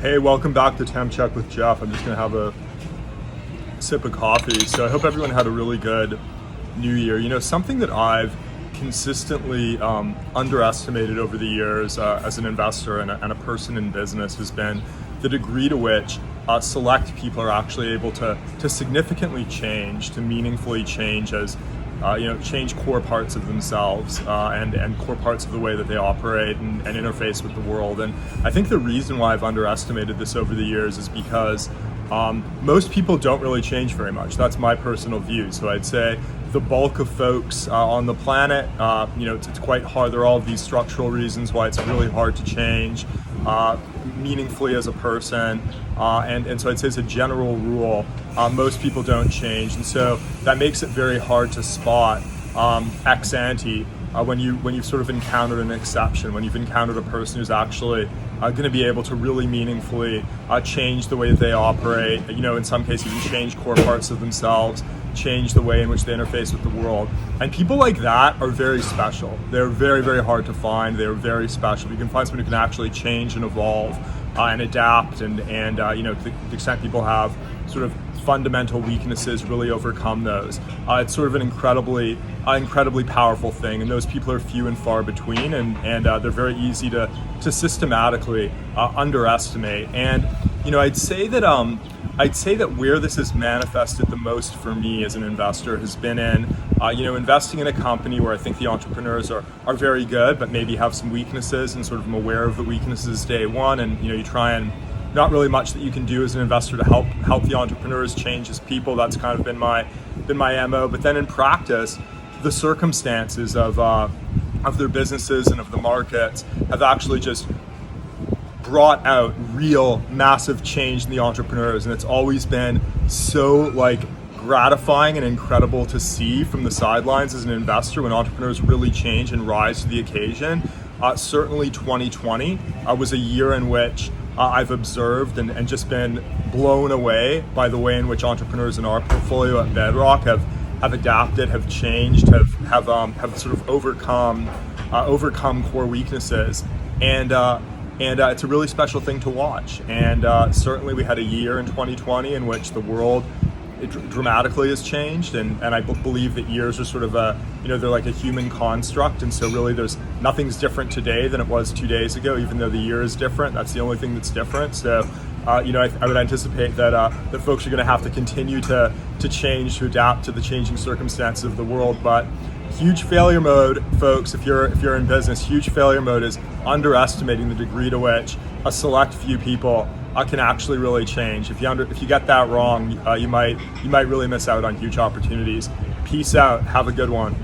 Hey, welcome back to Temp Check with Jeff. I'm just gonna have a sip of coffee. So I hope everyone had a really good new year. You know, something that I've consistently underestimated over the years as an investor and a person in business has been the degree to which select people are actually able to significantly change, to meaningfully change as change core parts of themselves and core parts of the way that they operate and interface with the world. And I think the reason why I've underestimated this over the years is because most people don't really change very much. That's my personal view. So I'd say the bulk of folks on the planet, it's quite hard. There are all of these structural reasons why it's really hard to change meaningfully as a person. And so I'd say as a general rule, most people don't change. And so that makes it very hard to spot ex ante when you've sort of encountered an exception, when you've encountered a person who's actually going to be able to really meaningfully change the way that they operate, in some cases even change core parts of themselves, change the way in which they interface with the world. And people like that are very special. They're very, very hard to find. They're very special. You can find someone who can actually change and evolve and adapt and to the extent people have sort of fundamental weaknesses, really overcome those. It's sort of an incredibly powerful thing, and those people are few and far between, and they're very easy to systematically underestimate. And I'd say that where this has manifested the most for me as an investor has been in investing in a company where I think the entrepreneurs are very good, but maybe have some weaknesses, and sort of am aware of the weaknesses day one, and you try and not really much that you can do as an investor to help the entrepreneurs change as people. That's kind of been my MO. But then in practice, the circumstances of their businesses and of the markets have actually just brought out real massive change in the entrepreneurs, and it's always been so gratifying and incredible to see from the sidelines as an investor when entrepreneurs really change and rise to the occasion. Certainly 2020 was a year in which I've observed and just been blown away by the way in which entrepreneurs in our portfolio at Bedrock have adapted, have changed, have sort of overcome core weaknesses, and it's a really special thing to watch. And certainly we had a year in 2020 in which the world dramatically has changed, and I believe that years are sort of they're like a human construct, and so really nothing's different today than it was 2 days ago, even though the year is different. That's the only thing that's different. So I would anticipate that folks are going to have to continue to change, to adapt to the changing circumstances of the world. But huge failure mode, folks, if you're in business, huge failure mode is underestimating the degree to which a select few people can actually really change. If you get that wrong, you might really miss out on huge opportunities. Peace out. Have a good one.